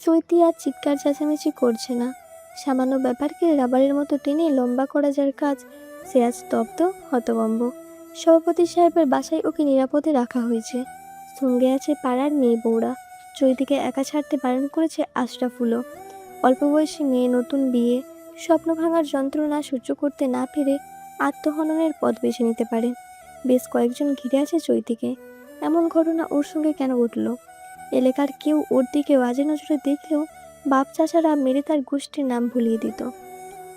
চৈতি আর চিৎকার চেঁচামেচি করছে না। সামান্য ব্যাপারকে রাবারের মতো টেনে লম্বা করা যার কাজ, সে আজ স্তব্ধ, হতভম্ব। সভাপতি সাহেবের বাসায় ওকে নিরাপদে রাখা হয়েছে, সঙ্গে আছে পাড়ার মেয়ে বউরা। চৈতিকে একা ছাড়তে বারণ করেছে আশরাফুলও। অল্প বয়সী মেয়ে, নতুন বিয়ে, স্বপ্ন ভাঙার যন্ত্রণা সহ্য করতে না পেরে আত্মহননের পথ বেছে নিতে পারে। বেশ কয়েকজন ঘিরে আছে চৈতিকে। এমন ঘটনা ওর সঙ্গে কেন ঘটল? এলাকার কেউ ওর দিকে বাজে নজরে দেখলেও বাপ চাচারা মেরে তার গোষ্ঠীর নাম ভুলিয়ে দিত।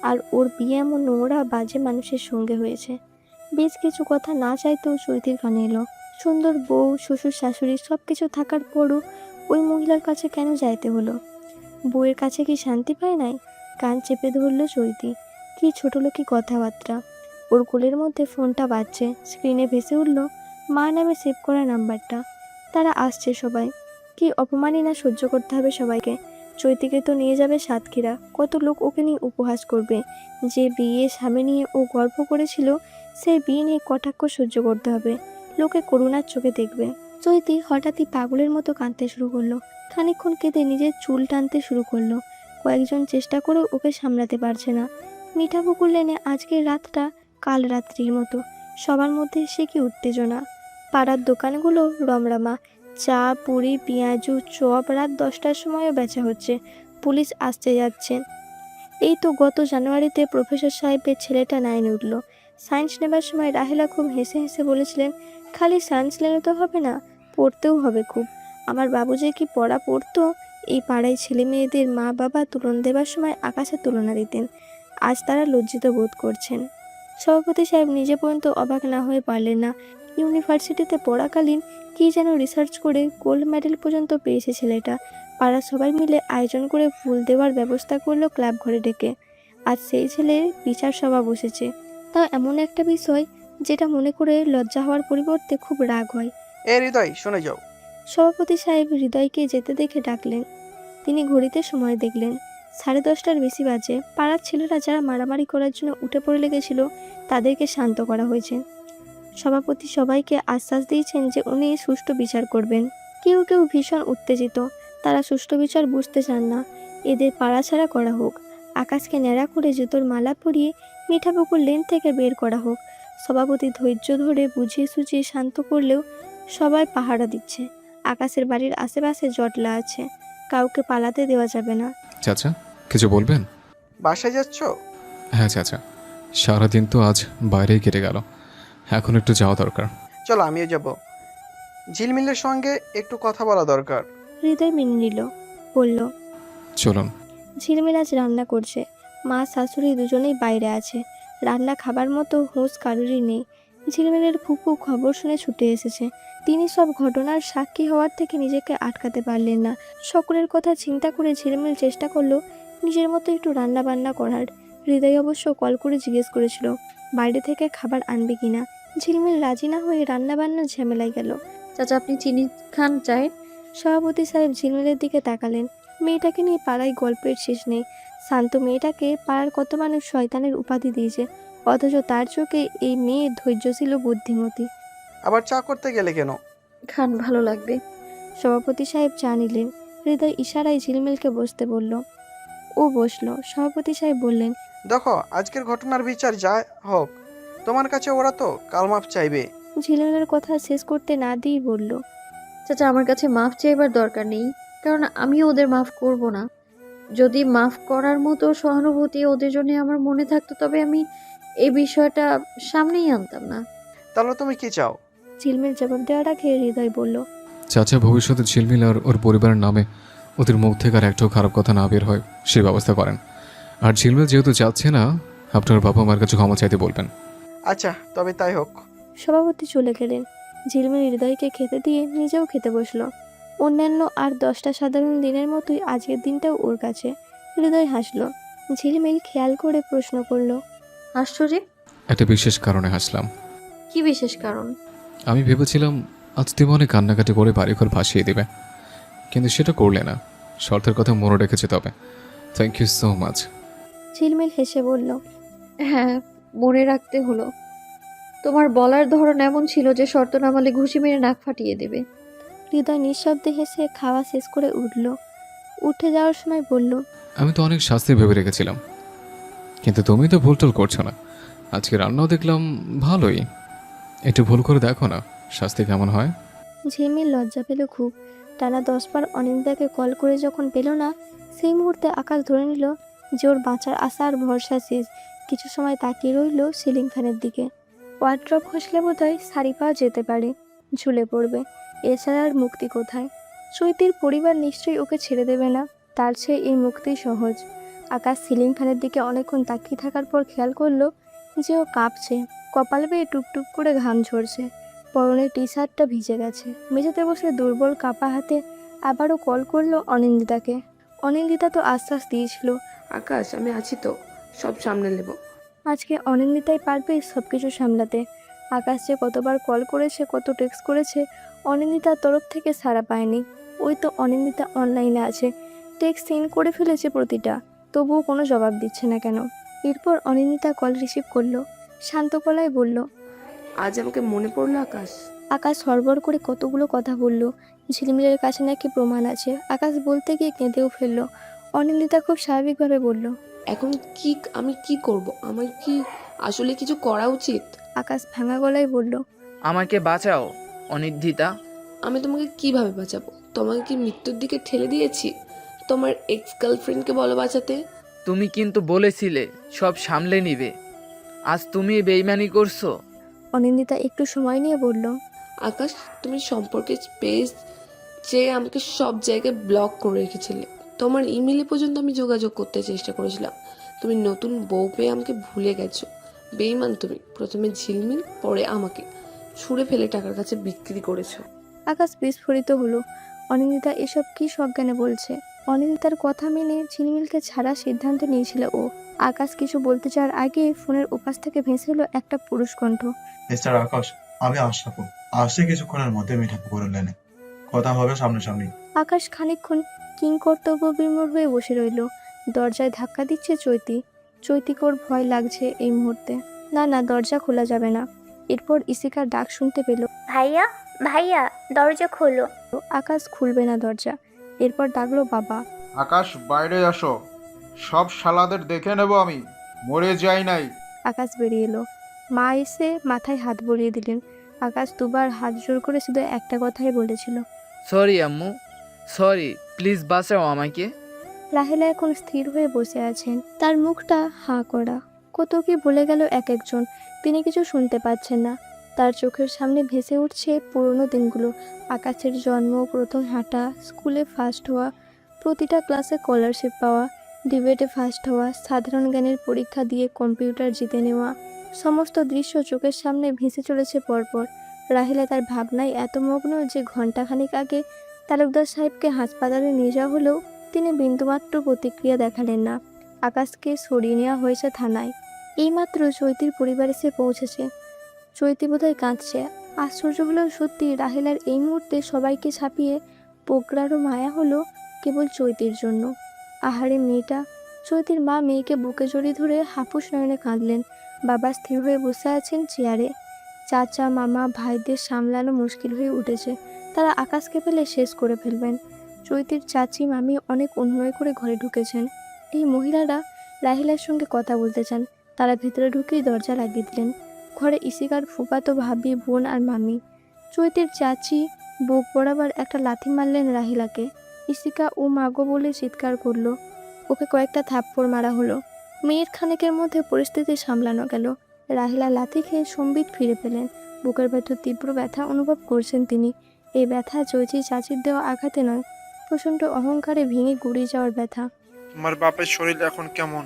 আর ওর বিয়ে এমন নোংরা বাজে মানুষের সঙ্গে হয়েছে। বেশ কিছু কথা না চাইতেও চৈতির কানে এলো। সুন্দর বউ, শ্বশুর শাশুড়ি সব কিছু থাকার পরও ওই মহিলার কাছে কেন যাইতে হলো? বউয়ের কাছে কি শান্তি পায় নাই? কান চেপে ধরল চৈতি। কি ছোটলোকি কথাবার্তা! ওর কোলের মধ্যে ফোনটা বাজছে, স্ক্রিনে ভেসে উঠল মা নামে সেভ করা নাম্বারটা। তারা আসছে সবাই। কি অপমানই না সহ্য করতে হবে সবাইকে। চৈতিকে তো নিয়ে যাবে সাতক্ষীরা, কত লোক ওকে নিয়ে উপহাস করবে। যে বিয়ে স্বামী নিয়ে ও গল্প করেছিল, সেই বিয়ে নিয়ে কটাক্ষ সহ্য করতে হবে। লোকে করুণার চোখে দেখবে। চৈতি হঠাৎই পাগলের মতো কাঁদতে শুরু করলো। খানিকক্ষণ কেঁদে নিজের চুল টানতে শুরু করলো। কয়েকজন চেষ্টা করেও ওকে সামলাতে পারছে না। মিঠাপুকুর লেনে আজকের রাতটা কাল রাত্রির মতো। সবার মধ্যে সে কি উত্তেজনা! পাড়ার দোকানগুলো রমরমা, চা, পুরি, পেঁয়াজু, চপ রাত 10টার সময়ও বেচা হচ্ছে। পুলিশ আসতে যাচ্ছে। এই তো গত জানুয়ারিতে প্রফেসর সাহেবের ছেলেটা 9 উঠল। সায়েন্স নেবার সময় রাহেলা খুব হেসে হেসে বলেছিলেন, খালি সায়েন্স নিলে তো হবে না, পড়তেও হবে খুব। আমার বাবু যে কি পড়া পড়তো! এই পাড়ায় ছেলে মেয়েদের মা বাবা তুলনা দেবার সময় আকাশে তুলনা দিতেন। আজ তারা লজ্জিত বোধ করছেন। সভাপতি সাহেব নিজে পর্যন্ত অবাক না হয়ে পারলেন না। ইউনিভার্সিটিতে পড়াকালীন কি যেন রিসার্চ করে গোল্ড মেডেল পর্যন্ত পেয়েছে ছেলেটা। পাড়ার সবাই মিলে আয়োজন করে ফুল দেওয়ার ব্যবস্থা করলো ক্লাব ঘরে ডেকে। আর সেই ছেলের বিচার সভা বসেছে। তাও এমন একটা বিষয় যেটা মনে করে লজ্জা হওয়ার পরিবর্তে খুব রাগ হয়। এ হৃদয়, শুনে যাও। সভাপতি সাহেব হৃদয়কে যেতে দেখে ডাকলেন। তিনি ঘড়িতে সময় দেখলেন, 10:30টার বেশি বাজে। পাড়ার ছেলেরা যারা মারামারি করার জন্য উঠে পড়ে লেগেছিল, তাদেরকে শান্ত করা হয়েছে। সভাপতি সবাইকে আশ্বাস দিয়েছেন যে উনি সুষ্ঠু বিচার করবেন। কেউ কেউ ভীষণ উত্তেজিত। তারা সুষ্ঠু বিচার বুঝতে চান না। এদের পাড়াছাড়া করা হোক। আকাশকে ন্যাড়া করে জুতোর মালা পরিয়ে মিঠাপুকুর লেন থেকে বের করা হোক। সভাপতি ধৈর্য ধরে বুঝিয়ে সুঝিয়ে শান্ত করলেও সবাই পাহারা দিচ্ছে। আকাশের বাড়ির আশেপাশে জটলা আছে, কাউকে পালাতে দেওয়া যাবে না। চাচা, কিছু বলবেন? বাসায় যাচ্ছ? হ্যাঁ চাচা, সারাদিন তো আজ বাইরেই কেটে গেল, এখন একটু যাওয়া দরকার। চলো, আমিও যাব। ঝিলমিলের সঙ্গে একটু কথা বলা দরকার। হৃদয় মেনে নিল, বলল, চলুন। ঝিলমিল আজ রান্না করছে। মা শাশুড়ি দুজনেই বাইরে আছে। রান্না খাবার মতো হুঁশ কারুরই নেই। ঝিলমিলের ফুপু খবর শুনে ছুটে এসেছে। তিনি সব ঘটনার সাক্ষী হওয়ার থেকে নিজেকে আটকাতে পারলেন না। সকলের কথা চিন্তা করে ঝিলমিল চেষ্টা করলো নিজের মতো একটু রান্না বান্না করার। হৃদয় অবশ্য কল করে জিজ্ঞেস করেছিল বাইরে থেকে খাবার আনবে কিনা। ঝিলমিল রাজি না হয়ে রান্না বান্নার ঝামেলায় গেল। চাচা, আপনি চিনি খান চায়? সভাপতি সাহেব ঝিলমিলের দিকে তাকালেন। মেয়েটাকে নিয়ে পাড়ায় গল্পের শেষ নেই। শান্ত মেয়েটাকে পাড়ার কত মানুষ শয়তানের উপাধি দিয়েছে, অথচ তার চোখে এই মেয়ে ধৈর্যশীল ও বুদ্ধিমতী। আবার চা করতে গেলে কেন? খান, ভালো লাগবে। সভাপতি সাহেব চা নিলেন। হৃদয় ইশারায় ঝিলমিলকে বসতে বলল। ও বসলো। সভাপতি সাহেব বললেন, দেখো, আজকের ঘটনার বিচার যা হোক, তোমার কাছে ওরা তো কালমাপ চাইবে। ঝিলমিলের কথা শেষ করতে না দিয়েই বলল, চাচা, আমার কাছে মাফ চাইবার দরকার নেই, কারণ আমিও ওদের মাফ করব না। যদি মাফ করার মতো সহানুভূতি ওদের জন্য আমার মনে থাকতো, তবে আমি এই বিষয়টা সামনেই আনতাম না। তাহলে তুমি কি চাও? ঝিলমিল জবাব দেওয়ার আগে হৃদয় বলল, চাচা, ভবিষ্যতে ঝিলমিল আর ওর পরিবারের নামে ওদের মুখ থেকে আর একটাও খারাপ কথা না বের হয় সেই ব্যবস্থা করেন। আর ঝিলমিল যেহেতু যাচ্ছে না, আপনার বাবা মার কাছে ক্ষমা চাইতে বলবেন। আচ্ছা, তবে তাই হোক। সভাপতি চলে গেলেন। ঝিলমিল হৃদয়কে খেতে দিয়ে নিজেও খেতে বসলো। অন্যান্য আর 10টা সাধারণ দিনের মতোই আজকের দিনটাও ওর কাছে। হৃদয় হাসলো। ঝিলমিল খেয়াল করে প্রশ্ন করলো, আশ্চর্য! একটা বিশেষ কারণে হাসলাম। কি বিশেষ কারণ? আমি ভেবেছিলাম আজ তুমি অনেক কান্নাকাটি করে বাড়িঘর ভাসিয়ে দেবে, কিন্তু সেটা করলে না। শর্তের কথা মনে রেখেছে তবে। Thank you so much. Jhilmil হেসে বলল, হ্যাঁ, মনে রাখতে হলো। তোমার বলার ধরন এমন ছিল যে শর্ত না মানলে ঘুষি মেরে নাক ফাটিয়ে দেবে। হৃদয় নিঃশব্দে হেসে খাওয়া শেষ করে উঠল। উঠে যাওয়ার সময় বলল, আমি তো অনেক শাস্তি ভেবে রেখেছিলাম, কিন্তু তুমি তো ভুল টুল করছো না। আজকে রান্নাও দেখলাম ভালোই, একটু ভুল করে দেখো না শাস্তি কেমন হয়। ঝিলমিল লজ্জা পেল খুব। টানা 10 বার অনিন্দাকে কল করে যখন পেল না, সেই মুহূর্তে আকাশ ধরে নিল যে ওর বাঁচার আশা আর ভরসা শেষ। কিছু সময় তাকিয়ে রইল সিলিং ফ্যানের দিকে। ওয়ার্ড্রপ খসলে বোধহয় শাড়ি পাওয়া যেতে পারে, ঝুলে পড়বে, এছাড়া আর মুক্তি কোথায়? চৈতির পরিবার নিশ্চয়ই ওকে ছেড়ে দেবে না, তার চেয়ে এই মুক্তি সহজ। আকাশ সিলিং ফ্যানের দিকে অনেকক্ষণ তাকিয়ে থাকার পর খেয়াল করলো যে ও কাঁপছে, কপাল বেয়ে টুপটুপ করে ঘাম ঝরছে, পরনের টি শার্টটা ভিজে গেছে। মেঝেতে বসে দুর্বল কাঁপা হাতে আবারও কল করলো অনিন্দিতাকে। অনিন্দিতা তো আশ্বাস দিয়েছিল আকাশ, আমি আছি তো, সব সামনে নেব। আজকে অনিন্দিতাই পারবে সব কিছু সামলাতে। আকাশ যে কতবার কল করেছে, কত টেক্সট করেছে, অনিন্দিতার তরফ থেকে সাড়া পায়নি। ওই তো অনিন্দিতা অনলাইনে আছে, টেক্সট সেন্ড করে ফেলেছে প্রতিটা, তবুও কোনো জবাব দিচ্ছে না কেন? এরপর অনিন্দিতা কল রিসিভ করলো, শান্ত গলায় বলল, আজ আমাকে মনে পড়লো আকাশ। আকাশ হড়বড় করে কতগুলো কথা বলল। ঝিলমিলের কাছে নাকি প্রমাণ আছে। আকাশ বলতে গিয়ে কেঁদেও ফেলল। অনিন্দিতা খুব স্বাভাবিকভাবে বলল, এখন আমি কি করব? আমার কি আসলে কিছু করা উচিত? আকাশ ভাঙা গলায় বলল, আমাকে বাঁচাও অনিদ্দিতা। আমি তোমাকে কিভাবে বাঁচাবো? তোমাকে কি মৃত্যুর দিকে ঠেলে দিয়েছি? তোমার এক্স গার্লফ্রেন্ডকে বলো বাঁচাতে। তুমি কিন্তু বলেছিলে সব সামলে নিবে, আজ তুমি বেইমানি করছো। অনিন্দিতা একটু সময় নিয়ে বলল, আকাশ, তুমি সম্পর্কের পেজ চেয়ে আমাকে সব জায়গায় ব্লক করে রেখেছিলে। তোমার ইমেলে পর্যন্ত আমি যোগাযোগ করতে চেষ্টা করেছিলাম। তুমি নতুন বউ পেয়ে আমাকে ভুলে গেছো। বেইমান তুমি। প্রথমে ঝিলমিল, পরে আমাকে ছুঁড়ে ফেলে টাকার কাছে বিক্রি করেছো। আকাশ বিস্ফোরিত হলো। অনিন্দিতা এসব কি সজ্ঞানে বলছে? অনিন্দিতার কথা মেনে ঝিলমিলকে ছাড়ার সিদ্ধান্ত নিয়েছিল ও। আকাশ কিছু বলতে চাওয়ার আগে ফোনের ওপাশ থেকে ভেসে এলো একটা পুরুষ কণ্ঠ। মিস্টার আকাশ, আমি আশরাফু। আসছে কিছুক্ষণের মধ্যে মিঠাপুকুর লেনে কথা হবে সামনাসামনি। আকাশ খানিকক্ষণ কিংকর্তব্য বিমূঢ় হয়ে বসে রইল। দরজায় ধাক্কা দিচ্ছে চৈতি। চৈতিকর ভয় লাগছে এই মুহূর্তে। না না, দরজা খোলা যাবে না। এরপর ইসিকার ডাক শুনতে পেল। ভাইয়া, ভাইয়া, দরজা খোলো। আকাশ খুলবে না দরজা। এরপর ডাকলো বাবা। আকাশ, বাইরে আসো। সব শালাদের দেখে নেব আমি, মরে যাই নাই। আকাশ বেরিয়ে এলো। মা এসে মাথায় হাত বুলিয়ে দিলেন। আকাশ দুবার হাত জোর করে শুধু একটা কথাই বলেছিল, সরি আম্মু, সরি, প্লিজ বাঁচাও আমাকে। রাহেলা এখন স্থির হয়ে বসে আছেন, তার মুখটা হাঁ করা। কত কি বলে গেল এক একজন, তিনি কিছু শুনতে পাচ্ছেন না। তার চোখের সামনে ভেসে উঠছে পুরনো দিনগুলো। আকাশের জন্ম, প্রথম হাঁটা, স্কুলে ফার্স্ট হওয়া, প্রতিটা ক্লাসে স্কলারশিপ পাওয়া, ডিবেটে ফার্স্ট হওয়া, সাধারণ জ্ঞানের পরীক্ষা দিয়ে কম্পিউটার জিতে নেওয়া। সমস্ত দৃশ্য চোখের সামনে ভেসে চলেছে পরপর। রাহেলা তার ভাবনায় এত মগ্ন যে ঘণ্টাখানিক আগে তালুকদার সাহেবকে হাসপাতালে নিয়ে যাওয়া হলেও তিনি বিন্দুমাত্র প্রতিক্রিয়া দেখালেন না। আকাশকে সরিয়ে নেওয়া হয়েছে থানায়। এইমাত্র চৈতির পরিবার এসে পৌঁছেছে। চৈতি বোধহয় কাঁদছে। আশ্চর্য হলো সত্যি, রাহেলার এই মুহূর্তে সবাইকে ছাপিয়ে প্রজ্ঞারও মায়া হলো কেবল চৈতির জন্য। আহারে মেয়েটা! চৈতির মা মেয়েকে বুকে জড়িয়ে ধরে হাপুস নয়নে কাঁদলেন। বাবা স্থির হয়ে বসে আছেন চেয়ারে। চাচা, মামা, ভাইদের সামলানো মুশকিল হয়ে উঠেছে। তারা আকাশকে পেলে শেষ করে ফেলবেন। চৈতির চাচি মামি অনেক অনুনয় করে ঘরে ঢুকেছেন। এই মহিলারা রাহিলার সঙ্গে কথা বলতে চান। তারা ভেতরে ঢুকেই দরজা লাগিয়ে দিলেন। ঘরে ইসিকার ফুফাতো ভাবি, বোন আর মামি। চৈতির চাচি বুক বরাবর একটা লাথি মারলেন রাহিলাকে। ইসিকা ও মাগো বলে চিৎকার করলো। ওকে কয়েকটা থাপ্পড় মারা হলো। মেয়ের খানেকের মধ্যে পরিস্থিতি সামলানো গেল। রাহিলা লাথি খেয়ে সম্বিত ফিরে পেলেন। বুকের ভেতর তীব্র ব্যথা অনুভব করছেন তিনি। এই ব্যথা চৈতি চাচির দেওয়া আঘাতে নয়, প্রচণ্ড অহংকারে ভেঙে গুড়িয়ে যাওয়ার ব্যথা। তোমার বাপের শরীর এখন কেমন?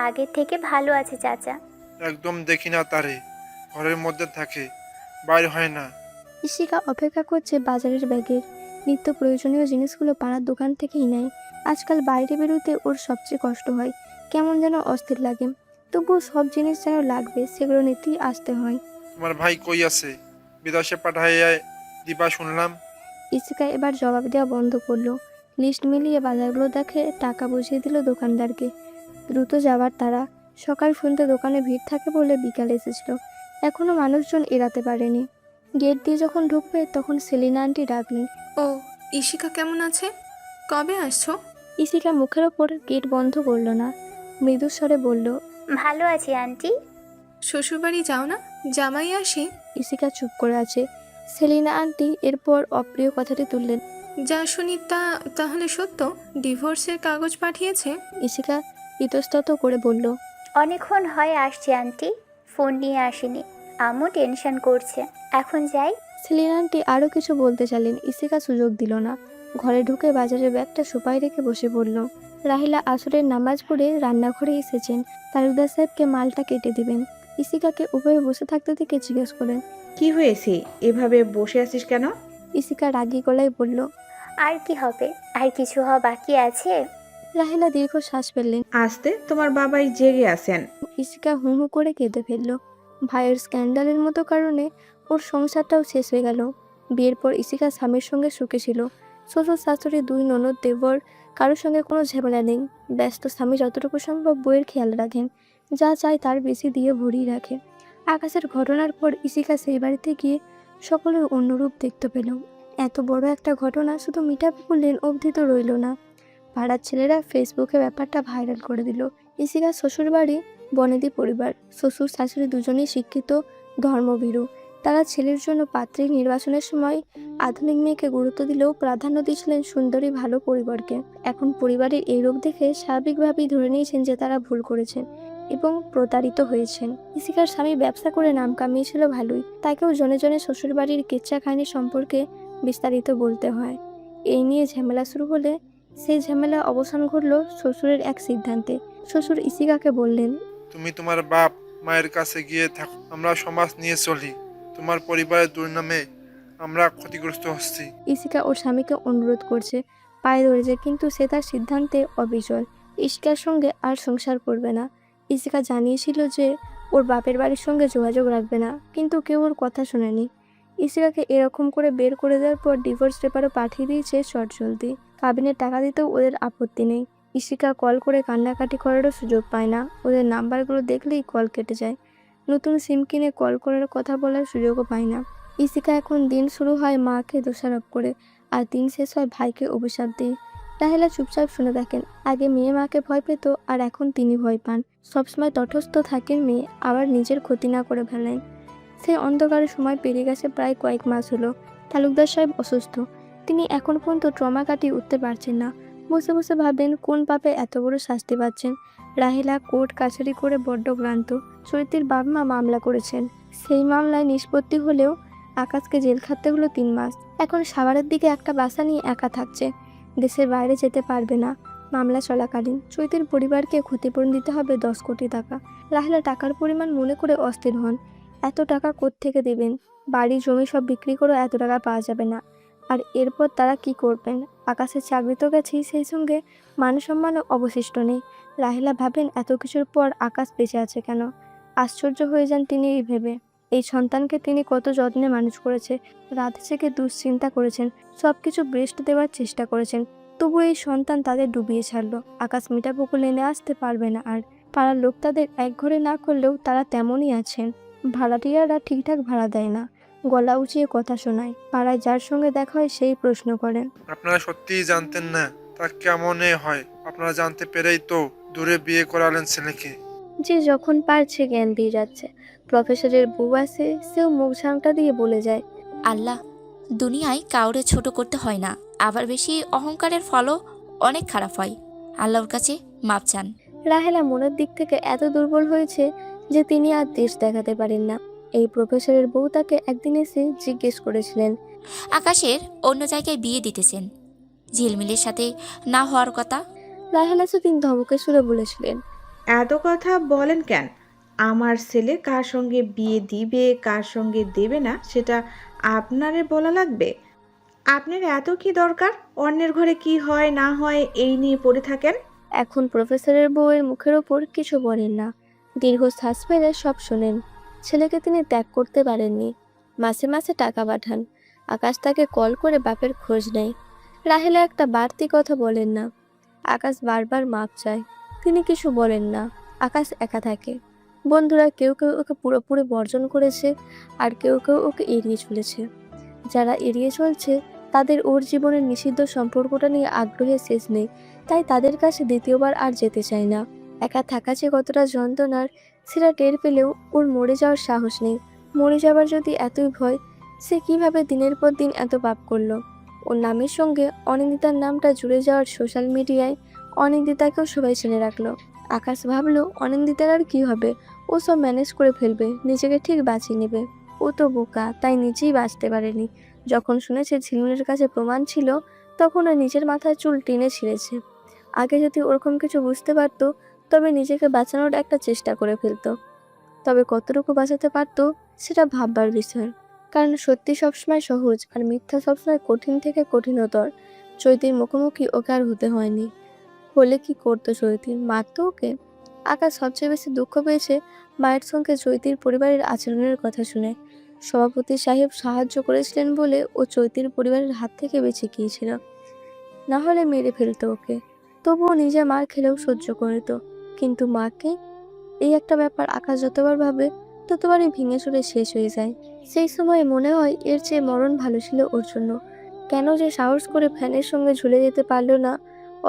আগের থেকে ভালো আছে চাচা। একদম দেখি না তারে, ঘরের মধ্যে থাকে, বাইরে হয় না। ইশিকা অপেক্ষা করছে বাজারের ব্যাগের। নিত্য প্রয়োজনীয় জিনিসগুলো পাড়ার দোকান থেকেই নেয়। আজকাল বাইরে বেরোতে ওর সবচেয়ে কষ্ট হয়, কেমন যেন অস্থির লাগে। তবুও সব জিনিস যেন লাগবে, সেগুলো নিতেই আসতে হয়। তোমার ভাই কই আছে? বিদেশে পাঠাইয়া দিবা শুনলাম। ইশিকা এবার জবাব দেওয়া বন্ধ করলো। লিস্ট মিলিয়ে বাজারগুলো দেখে টাকা বুঝিয়ে দিল দোকানদারকে। দ্রুত যাওয়ার তারা। সকাল সন্ধ্যে দোকানে ভিড় থাকে বলে বিকালে এসেছিল। এখনও মানুষজন এড়াতে পারেনি। গেট দিয়ে যখন ঢুকবে তখন সেলিনা আন্টি ডাকলেন, ও, ইশিকা কেমন আছে? কবে আসছো? ইসিকা মুখের ওপর গেট বন্ধ করলো না, মৃদু স্বরে বলল। ভালো আছি আন্টি। শ্বশুরবাড়ি যাও না? জামাই আসে? ইসিকা চুপ করে আছে। সেলিনা আন্টি এরপর অপ্রিয় কথাটি তুললেন। যা শুনি তাহলে সত্য? ডিভোর্সের কাগজ পাঠিয়েছে? ইসিকা ইতস্তত করে বলল। অনেকক্ষণ হয় আসছি আন্টি, ফোন নিয়ে আসেনি। আম্মু টেনশন করছে। এখন যাই। সেলিনা আন্টি আরও কিছু বলতে চাইলেন, ইসিকা সুযোগ দিল না। ঘরে ঢুকে বাজারের ব্যাগটা সোপায় রেখে বসে পড়ল। রাহিলা আসরের নামাজ পড়ে রান্নাঘরে এসেছেন, তালুকদার সাহেবকে মালটা কেটে দিবেন। ইসিকাকে উভয়ে বসে থাকতে থেকে জিজ্ঞেস করেন। কি হয়েছে, এভাবে বসে আছিস কেন? ইসিকা রাগী গলায় বলল। আর কি হবে? আর কিছু হওয়া বাকি আছে? রাহিলা দীর্ঘ শ্বাস ফেললেন। আসতে তোমার বাবাই জেগে আছেন। ইসিকা হু হু করে কেঁদে ফেলল। ভাইয়ের স্ক্যান্ডালের মতো কারণে ওর সংসারটাও শেষ হয়ে গেল। বিয়ের পর ইসিকা স্বামীর সঙ্গে সুখে ছিল। শ্বশুর শাশুড়ি, দুই ননদ, দেবর, কারোর সঙ্গে কোনো ঝামেলা নেই। ব্যস্ত স্বামী যতটুকু সম্ভব বইয়ের খেয়াল রাখেন, যা চায় তার বেশি দিয়ে ভরিয়ে রাখে। আকাশের ঘটনার পর ইসিকা সেই বাড়িতে গিয়ে সকলের অন্যরূপ দেখতে পেল। এত বড় একটা ঘটনা শুধু মিঠাপুকুর লেন অবধি তো রইল না, পাড়ার ছেলেরা ফেসবুকে ব্যাপারটা ভাইরাল করে দিল। ইসিকার শ্বশুরবাড়ি বনেদি পরিবার, শ্বশুর শাশুড়ি দুজনেই শিক্ষিত, ধর্মভীরু। তারা ছেলের জন্য পাত্রী নির্বাচনের সময় আধুনিক মেয়েকে গুরুত্ব দিলেও প্রাধান্য দিয়েছিলেন সুন্দরী ভালো পরিবারকে। এখন পরিবারের এই রূপ দেখে স্বাভাবিকভাবেই ধরে নিয়েছেন যে তারা ভুল করেছেন এবং প্রতারিত হয়েছেন। ইসিকার স্বামী ব্যবসা করে নাম কামিয়েছিল ভালোই, তাকেও জনে জনে শ্বশুরবাড়ির কেচ্চা কাহিনী সম্পর্কে বিস্তারিত বলতে হয়। এই নিয়ে ঝামেলা শুরু হলে সেই ঝামেলা অবসান ঘটল শ্বশুরের এক সিদ্ধান্তে। শ্বশুর ইসিকাকে বললেন। তুমি তোমার বাপ মায়ের কাছে গিয়ে থাকো, আমরা সমাজ নিয়ে চলি। তোমার পরিবারের দুর্নামে আমরা ক্ষতিগ্রস্ত হচ্ছি। ইসিকা ওর স্বামীকে অনুরোধ করছে, পায়ে ধরেছে, কিন্তু সে তার সিদ্ধান্তে অবিচল। ইসিকার সঙ্গে আর সংসার করবে না। ইসিকা জানিয়েছিল যে ওর বাপের বাড়ির সঙ্গে যোগাযোগ রাখবে না, কিন্তু কেউ ওর কথা শোনেনি। ইসিকাকে এরকম করে বের করে দেওয়ার পর ডিভোর্স পেপারও পাঠিয়ে দিয়েছে চটজলদি। কাবিনের টাকা দিতেও ওদের আপত্তি নেই। ইসিকা কল করে কান্নাকাটি করারও সুযোগ পায় না। ওদের নাম্বারগুলো দেখলেই কল কেটে যায়। নতুন সিম কিনে কল করার কথা বলার সুযোগও পায় না। ইসিকা এখন দিন শুরু হয় মাকে দোষারোপ করে, আর দিন শেষ হয় ভাইকে অভিশাপ দিয়ে। রাহেলা চুপচাপ শুনে থাকেন। আগে মেয়ে মাকে ভয় পেত, আর এখন তিনি ভয় পান। সবসময় তটস্থ থাকেন মেয়ে, আবার নিজের ক্ষতি না করে ফেলেন। সেই অন্ধকারের সময় পেরিয়ে গেছে প্রায় কয়েক মাস হলো। তালুকদার সাহেব অসুস্থ। তিনি এখন পর্যন্ত ট্রমা কাটিয়ে উঠতে পারছেন না। বসে বসে ভাবেন কোন পাপে এত বড় শাস্তি পাচ্ছেন। রাহেলা কোর্ট কাছারি করে বড্ড ক্লান্ত। চৈতির বাবা মা মামলা করেছেন, সেই মামলায় নিষ্পত্তি হলেও আকাশকে জেল খাটতে হলো 3 মাস। এখন সাভারের দিকে একটা বাসা নিয়ে একা থাকছে, দেশের বাইরে যেতে পারবে না। মামলা চলাকালীন চৈতির পরিবারকে ক্ষতিপূরণ দিতে হবে 10 কোটি টাকা। রাহেলা টাকার পরিমাণ মনে করে অস্থির হন। এত টাকা কোত্থেকে দেবেন? বাড়ি জমি সব বিক্রি করেও এত টাকা পাওয়া যাবে না। আর এরপর তারা কি করবেন? আকাশের চাকরি তো গেছেই, সেই সঙ্গে মান সম্মানও অবশিষ্ট নেই। রাহেলা ভাবেন এত কিছুর পর আকাশ বেঁচে আছে কেন? আশ্চর্য হয়ে যান তিনি এই ভেবে। এই সন্তানকে তিনি কত যত্নে মানুষ করেছে, রাত জেগে দুশ্চিন্তা করেছেন, সব কিছু বেস্ট দেওয়ার চেষ্টা করেছেন, তবু এই সন্তান তাদের ডুবিয়ে ছাড়লো। আকাশ মিঠাপুকুর লেনে আসতে পারবে না আর। পাড়ার লোক তাদের এক ঘরে না করলেও তারা তেমনই আছেন। ভাড়াটিয়ারা ঠিকঠাক ভাড়া দেয় না, গলা উঁচিয়ে কথা শোনায়। পাড়ায় যার সঙ্গে দেখা হয় সেই প্রশ্ন করেন। আপনারা সত্যিই জানতেন না তা কেমনে হয়? আপনারা জানতে পেরেই তো দূরে বিয়ে করালেন ছেলেকে। যে যখন পারছে জ্ঞান দিয়ে যাচ্ছে। প্রফেসরের বউ আছে, সেও মুখ ঝামটা দিয়ে বলে যায়, আল্লাহ দুনিয়ায় কাউরে ছোট করতে হয় না, আবার বেশি অহংকারের ফলও অনেক খারাপ হয়। আল্লাহর কাছে মাপ চান। রাহেলা মনের দিক থেকে এত দুর্বল হয়েছে যে তিনি আর দেশ দেখাতে পারেন না। এই প্রফেসরের বউ তাকে একদিন এসে জিজ্ঞেস করেছিলেন, আকাশের অন্য জায়গায় বিয়ে দিতেছেন, ঝিলমিলের সাথে না হওয়ার কথা। রাহেলা সেদিন ধমকে সুরে বলেছিলেন, এত কথা বলেন কেন? আমার ছেলে কার সঙ্গে বিয়ে দিবে কার সঙ্গে দেবে না সেটা আপনারে বলা লাগবে? আপনার এত কি দরকার অন্যের ঘরে কি হয় না হয় এই নিয়ে পড়ে থাকেন? এখন প্রফেসরের বউয়ের মুখের ওপর কিছু বলেন না, দীর্ঘশ্বাস ফেলে সব শোনেন। ছেলেকে তিনি ত্যাগ করতে পারেননি, মাসে মাসে টাকা পাঠান। আকাশ তাকে কল করে বাপের খোঁজ নেয়। রাহেলা একটা বাড়তি কথা বলেন না। আকাশ বারবার মাপ চায়, তিনি কিছু বলেন না। আকাশ একা থাকে। বন্ধুরা কেউ কেউ ওকে পুরোপুরি বর্জন করেছে, আর কেউ কেউ ওকে এড়িয়ে চলেছে। যারা এড়িয়ে চলছে তাদের ওর জীবনের নিষিদ্ধ সম্পর্কটা নিয়ে আগ্রহের শেষ নেই, তাই তাদের কাছে দ্বিতীয়বার আর যেতে চায় না। একা থাকা যে কতটা যন্ত্রণার সেটা টের পেলেও ওর মরে যাওয়ার সাহস নেই। মরে যাবার যদি এতই ভয়, সে কিভাবে দিনের পর দিন এত পাপ করলো। ওর নামের সঙ্গে অনিন্দিতার নামটা জুড়ে যাওয়ার সোশ্যাল মিডিয়ায় অনিন্দিতাকেও সবাই চিনে রাখলো। আকাশ ভাবলো অনিন্দিতার আর কি হবে, ও সব ম্যানেজ করে ফেলবে, নিজেকে ঠিক বাঁচিয়ে নেবে। ও তো বোকা, তাই নিজেই বাঁচতে পারেনি। যখন শুনেছে ঝিলমিলের কাছে প্রমাণ ছিল, তখন ও নিজের মাথার চুল টেনে ছিঁড়েছে। আগে যদি ওরকম কিছু বুঝতে পারতো, তবে নিজেকে বাঁচানোর একটা চেষ্টা করে ফেলতো। তবে কতটুকু বাঁচাতে পারতো সেটা ভাববার বিষয়, কারণ সত্যি সবসময় সহজ আর মিথ্যা সবসময় কঠিন থেকে কঠিনতর। চৈতির মুখোমুখি ওকে আর হতে হয়নি। হলে কি করতো চৈতি, মারতো ওকে? আকাশ সবচেয়ে বেশি দুঃখ পেয়েছে মায়ের সঙ্গে চৈতির পরিবারের আচরণের কথা শুনে। সভাপতি সাহেব সাহায্য করেছিলেন বলে ও চৈতির পরিবারের হাত থেকে বেঁচে গিয়েছিল, না হলে মেরে ফেলতো ওকে। তবুও নিজে মার খেলেও সহ্য করত, কিন্তু মাকে, এই একটা ব্যাপার আকাশ যতবার ভাবে ততবারই ভেঙে চুরে শেষ হয়ে যায়। সেই সময় মনে হয় এর চেয়ে মরণ ভালো ছিল ওর জন্য। কেন যে সাহস করে ফ্যানের সঙ্গে ঝুলে যেতে পারলো না।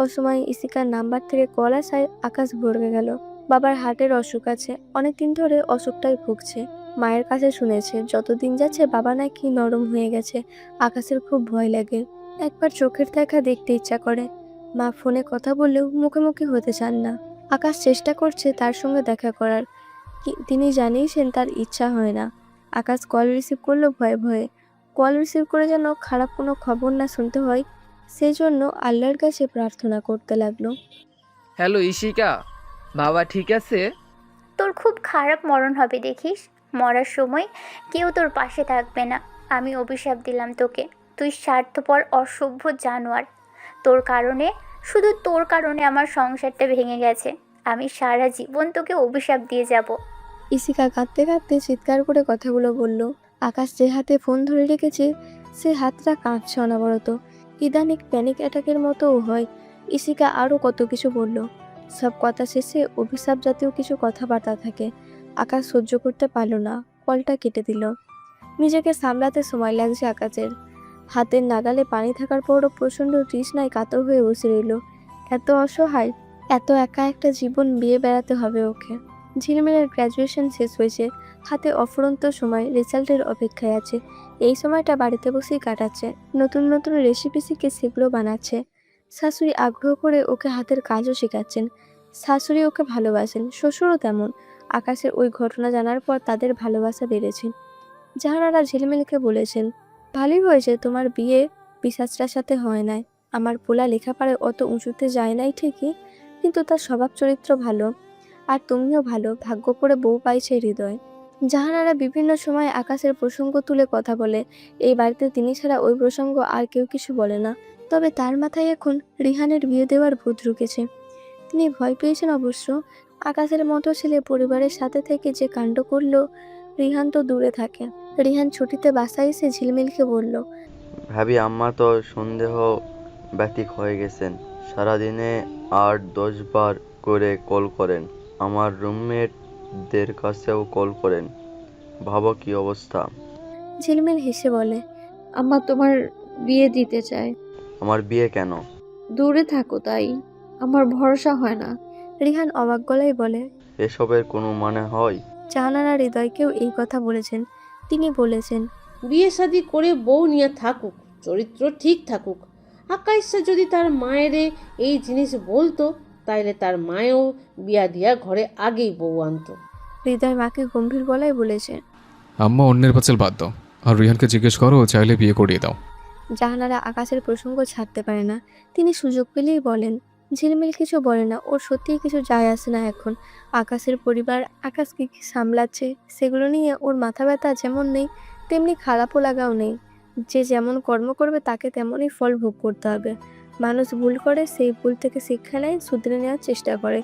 অসময়ে ইসিকার নাম্বার থেকে কল আসায় আকাশ ভরকে গেল। বাবার হার্টের অসুখ আছে, অনেকদিন ধরে অসুখটাই ভুগছে। মায়ের কাছে শুনেছে যতদিন যাচ্ছে বাবা নাকি নরম হয়ে গেছে। আকাশের খুব ভয় লাগে, একবার চোখের দেখা দেখতে ইচ্ছা করে। মা ফোনে কথা বললেও মুখোমুখি হতে চান না। আকাশ চেষ্টা করছে তার সঙ্গে দেখা করার, তিনি জানিয়েছেন তার ইচ্ছা হয় না। আকাশ কল রিসিভ করলো ভয়ে ভয়ে। কল রিসিভ করে যেন খারাপ কোনো খবর না শুনতে হয়, সেই জন্য আল্লাহর কাছে প্রার্থনা করতে লাগলো। হ্যালো ইশিকা, বাবা ঠিক আছে? তোর খুব খারাপ মরণ হবে দেখিস। মরার সময় কেউ তোর পাশে থাকবে না। আমি অভিশাপ দিলাম তোকে, তুই স্বার্থপর অসভ্য জানোয়ার। তোর কারণে, শুধু তোর কারণে আমার সংসারটা ভেঙে গেছে। আমি সারা জীবন তোকে অভিশাপ দিয়ে যাব। ইসিকা কাঁদতে কাঁদতে চিৎকার করে কথাগুলো বলল। আকাশ যে হাতে ফোন ধরে রেখেছে সে হাতটা কাঁপছে অনবরত, ইদানিক প্যানিক অ্যাটাকের মতোও হয়। ইসিকা আরও কত কিছু বলল, সব কথা শেষে অভিশাপ জাতীয় কিছু কথাবার্তা থাকে। আকাশ সহ্য করতে পারল না, কলটা কেটে দিল। নিজেকে সামলাতে সময় লাগছে আকাশের। হাতের নাগালে পানি থাকার পরও প্রচণ্ড তৃষ্ণায় কাতর হয়ে বসে রইল। এত অসহায়, এত একা একটা জীবন বিয়ে বেড়াতে হবে ওকে। ঝিলমিলের গ্র্যাজুয়েশন শেষ হয়েছে, হাতে অফুরন্ত সময়, রেজাল্টের অপেক্ষায় আছে। এই সময়টা বাড়িতে বসেই কাটাচ্ছে, নতুন নতুন রেসিপি শিখে সেগুলো বানাচ্ছে। শাশুড়ি আগ্রহ করে ওকে হাতের কাজও শেখাচ্ছেন। শাশুড়ি ওকে ভালোবাসেন, শ্বশুরও তেমন। আকাশের ওই ঘটনা জানার পর তাদের ভালোবাসা বেড়েছে। জাহানারা ঝিলমিলকে বলেছেন, ভালোই হয়েছে তোমার বিয়ে পিশাচটার সাথে হয় নাই। আমার পোলা লেখাপড়ায় অত উঁচুতে যায় নাই ঠিকই, কিন্তু তার স্বভাব চরিত্র ভালো। আর তুমিও ভালো, ভাগ্য করে বউ পাইছে হৃদয়। জাহানারা বিভিন্ন সময় আকাশের প্রসঙ্গ তুলে কথা বলে। এই বাড়িতে তিনি ছাড়া ওই প্রসঙ্গ আর কেউ কিছু বলে না। তবে তার মাথায় এখন রিহানের বিয়ে দেওয়ার ভূত ঢুকেছে। তিনি ভয় পেয়েছেন অবশ্য। আকাশের মতো ছেলে পরিবারের সাথে থেকে যে কাণ্ড করলো, রিহান তো দূরে থাকে। রিহান ছুটিতে বাসায় এসে ঝিলমিলকে বলল, ভাবি আম্মা তো সন্দেহ ব্যতিক হয়ে গেছেন। সারাদিনে 8-10 বার করে কল করেন, আমার রুমমেটদের কাছেও কল করেন। ভাবো কি অবস্থা। ঝিলমিল হেসে বলে, আম্মা তোমার বিয়ে দিতে চায়। আমার বিয়ে কেন? দূরে থাকো তাই, আমার ভরসা হয় না। রিহান অবাক গলায় বলে, এসবের কোনো মানে হয়? জাহানারা হৃদয়কেও এই কথা বলেছেন। তিনি বলেছেন, বিয়ে শাদি করে বউ নিয়ে থাকুক, চরিত্র ঠিক থাকুক। আকাইশা যদি তার মায়েরে এই জিনিস বলতো, তাইলে তার মায়েও বিয়া দিয়া ঘরে আগেই বউ আনতো। হৃদয় মাকে গম্ভীর গলায় বলেছে, আম্মা অন্যের পাঁচাল বাদ দাও, আর রিহানকে জিজ্ঞেস করো চাইলে বিয়ে করিয়ে দাও। জাহানারা আকাশের প্রসঙ্গ ছাড়তে পারে না। তিনি সুযোগ পেলেই বলেন। ঝিলমিল কিছু বলে না, ওর সত্যিই কিছু যায় আসে না এখন। আকাশের পরিবার আকাশকে কি সামলাচ্ছে সেগুলো নিয়ে ওর মাথা ব্যথা যেমন নেই, তেমনি খারাপও লাগাও নেই। যে যেমন কর্ম করবে তাকে তেমনই ফল ভোগ করতে হবে। মানুষ ভুল করে, সেই ভুল থেকে শিক্ষা নেয়, শুধরে নেওয়ার চেষ্টা করে।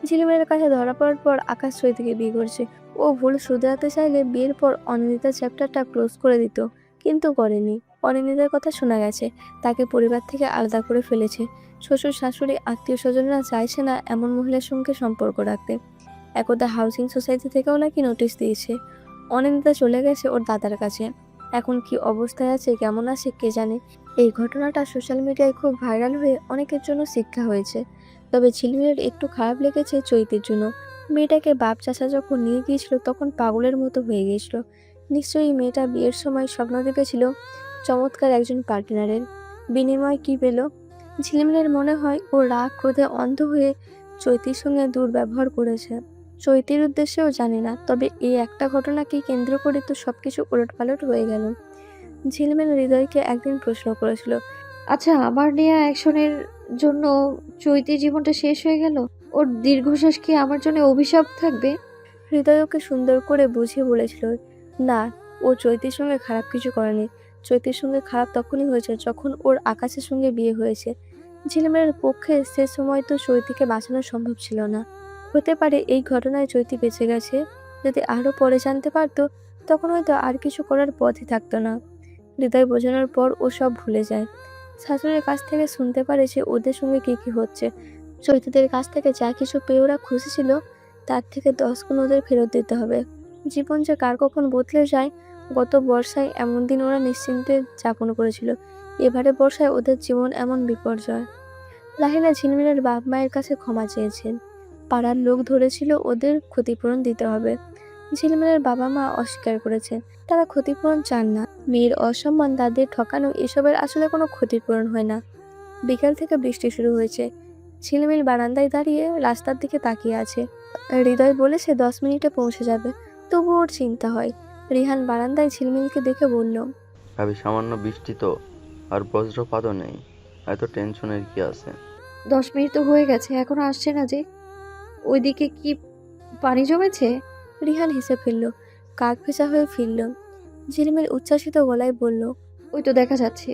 ঝিলমিলের কাছে ধরা পড়ার পর আকাশ চৈতিকে বিয়ে করছে। ও ভুল শুধরাতে চাইলে বিয়ের পর অনিন্দিতার চ্যাপ্টারটা ক্লোজ করে দিত, কিন্তু করেনি। অনিন্দিতার কথা শোনা গেছে, তাকে পরিবার থেকে আলাদা করে ফেলেছে। শ্বশুর শাশুড়ি আত্মীয় স্বজনরা চাইছে না এমন মহিলার সঙ্গে সম্পর্ক রাখতে। একদা হাউজিং সোসাইটি থেকেও নাকি নোটিশ দিয়েছে। অনিন্দিতা চলে গেছে ওর দাদার কাছে। এখন কি অবস্থায় আছে, কেমন আছে কে জানে। এই ঘটনাটা সোশ্যাল মিডিয়ায় খুব ভাইরাল হয়ে অনেকের জন্য শিক্ষা হয়েছে। তবে ঝিলমিলের একটু খারাপ লেগেছে চৈতির জন্য। মেয়েটাকে বাপ চাচা যখন নিয়ে গিয়েছিল তখন পাগলের মতো হয়ে গিয়েছিল। নিশ্চয়ই মেয়েটা বিয়ের সময় স্বপ্ন দেখেছিল চমৎকার একজন পার্টনারের। বিনিময় কি পেল? ঝিলমিলের মনে হয় ও রাগ ক্রোধে অন্ধ হয়ে চৈতির সঙ্গে দুর্ব্যবহার করেছে। চৈতির উদ্দেশ্যেও জানি না, তবে এই একটা ঘটনাকে কেন্দ্র করে তো সবকিছু ওলটপালট হয়ে গেল। ঝিলমিল হৃদয়কে একদিন প্রশ্ন করেছিল, আচ্ছা, আমার নেয়া অ্যাকশনের জন্য চৈতির জীবনটা শেষ হয়ে গেল? ওর দীর্ঘশ্বাস কি আমার জন্য অভিশাপ থাকবে? হৃদয় ওকে সুন্দর করে বুঝিয়ে বলেছিল, না, ও চৈতির সঙ্গে খারাপ কিছু করেনি। চৈতির সঙ্গে খারাপ তখনই হয়েছে যখন ওর আকাশের সঙ্গে বিয়ে হয়েছে। ঝিলমিলের পক্ষে সে সময় তো চৈতিকে বাঁচানো সম্ভব ছিল না। হতে পারে এই ঘটনায় চৈতি বেঁচে গেছে। যদি আরও পরে জানতে পারতো তখন হয়তো আর কিছু করার পথই থাকতো না। হৃদয় বোঝানোর পর ও সব ভুলে যায়। শাশুড়ির কাছ থেকে শুনতে পারে যে ওদের সঙ্গে কি হচ্ছে। চৈতিদের কাছ থেকে যা কিছু পেয়ে ওরা খুশি ছিল তার থেকে 10 গুণ ওদের ফেরত দিতে হবে। জীবন যে কার কখন বদলে যায়। গত বর্ষায় এমন দিন ওরা নিশ্চিন্তে যাপন করেছিল, এবারে বর্ষায় ওদের জীবন এমন বিপর্যয়। রাহিলা ঝিলমিলের বাপ মায়ের কাছে ক্ষমা চেয়েছেন। পাড়ার লোক ধরেছিল ওদের ক্ষতিপূরণ দিতে হবে। ঝিলমিলের বাবা মা অস্বীকার করেছেন, তারা ক্ষতিপূরণ চান না। মেয়ের অসম্মান, তাদের ঠকানো, এসবের আসলে কোনো ক্ষতিপূরণ হয় না। বিকাল থেকে বৃষ্টি শুরু হয়েছে। ঝিলমিল বারান্দায় দাঁড়িয়ে রাস্তার দিকে তাকিয়ে আছে। হৃদয় বলেছে 10 মিনিটে পৌঁছে যাবে, তবু ওর চিন্তা হয়। রিহান বারান্দায় ঝিলমিলকে দেখে বলল, ভাবি সামান্য বৃষ্টি তো, আর বজ্রপাতও নেই, এত টেনশনের কি আছে? 10 মিনিট তো হয়ে গেছে, এখনো আসছে না যে। ওইদিকে কি পানি জমেছে? রিহান হেসে ফেলল, কাক ভেজা হয়ে ফিরল। ঝিলমিল উচ্ছ্বাসিত গলায় বলল, ওই তো দেখা যাচ্ছে।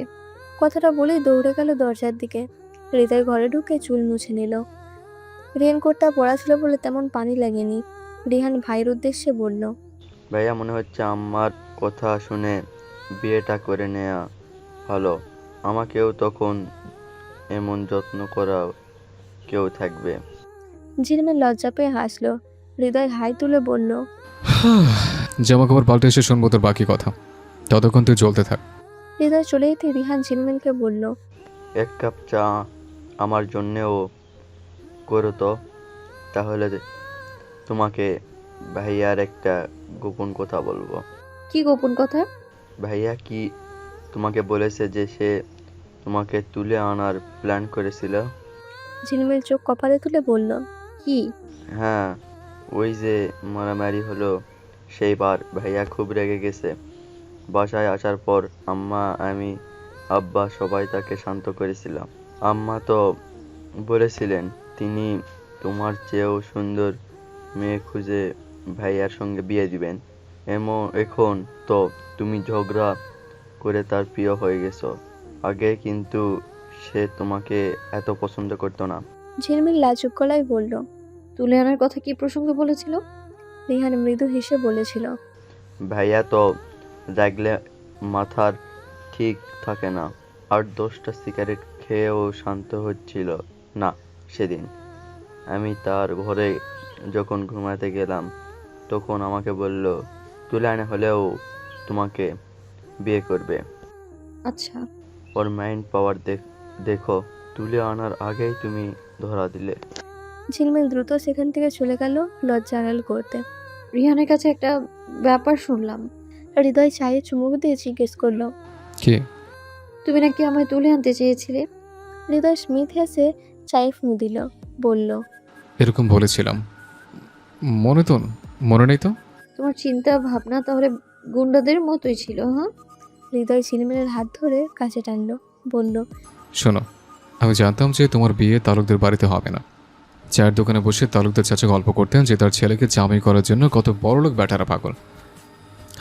কথাটা বলেই দৌড়ে গেল দরজার দিকে। হৃদয় ঘরে ঢুকে চুল মুছে নিল। রেনকোটটা পরা ছিল বলে তেমন পানি লাগেনি। রিহান ভাইয়ের উদ্দেশ্যে বলল, ভাইয়া মনে হচ্ছে আমার কথা শুনে বিয়েটা করে নেয়া ভালো। আমাকেও তখন এমন যত্ন করা কেউ থাকবে। ঝিলমিল লজ্জা পেয়ে হাসলো। হৃদয় হাই তুলে বলল, জামা কাপড় পাল্টে এসে শুনবো তোর বাকি কথা, ততক্ষণ তুই চলতে থাক। হৃদয় চলে যেতে রিহান ঝিলমিলকে বলল, 1 কাপ চা আমার জন্যেও করো তো। তাহলে তোমাকে ভাইয়ার একটা গোপন কথা বলবো। কি গোপন কথা? ভাইয়া কি তোমাকে বলেছে যে সে তোমাকে তুলে আনার প্ল্যান করেছিল? ঝিলমিল চোখ কপালে তুলে বলল, কি? হ্যাঁ, ওই যে মারামারি হলো সেইবার ভাইয়া খুব রেগে গেছে। বাসায় আসার পর আম্মা, আমি, আব্বা সবাই তাকে শান্ত করেছিলাম। আম্মা তো বলেছিলেন তিনি তোমার চেয়েও সুন্দর মেয়ে খুঁজে ভাইয়ার সঙ্গে বিয়ে দিবেন। এখন তো তুমি ঝগড়া করে তার প্রিয় হয়ে গেছো। আগে কিন্তু সে তোমাকে এত পছন্দ করতো না। ঝিলমিল লাজুক গলায় বলল, তুলে আনার কথা কি প্রসঙ্গে বলেছিল? রিহান মৃদু হেসে বলেছিল, ভাইয়া তো জাগলে মাথার ঠিক থাকে না। 8-10টা সিগারেট খেয়েও শান্ত হচ্ছিল না সেদিন। আমি তার ঘরে যখন ঘুমাতে গেলাম তখন আমাকে বলল তুলে আনা হলেও তোমাকে বিয়ে করবে। আচ্ছা। ওর মাইন্ড পাওয়ার দেখো, তুলে আনার আগেই তুমি ধরা দিলে। ঝিলমিল দ্রুত সেখান থেকে চলে গেল লজ্জা আড়াল করতে। রিহানের কাছে একটা ব্যাপার শুনলাম। হৃদয় চায়ে চুমুক দিয়ে জিজ্ঞেস করলো, কি? তুমি নাকি আমায় তুলে আনতে চেয়েছিলে? হৃদয় স্মিথ হেসে চায়ে ফু দিল, বলল, এরকম বলেছিলাম, মনে নেই তো? তোমার চিন্তা ভাবনা তাহলে গুন্ডাদের মতোই ছিল, হ্যাঁ? হৃদয় ঝিলমিলের হাত ধরে কাছে টানলো, বলল, শোনো, আমি জানতাম যে তোমার বিয়ে তালুকদের বাড়িতে হবে না। চায়ের দোকানে বসে তালুকদের চাচা গল্প করতেন যে তার ছেলেকে জামাই করার জন্য কত বড়লোক ব্যাটারা পাগল,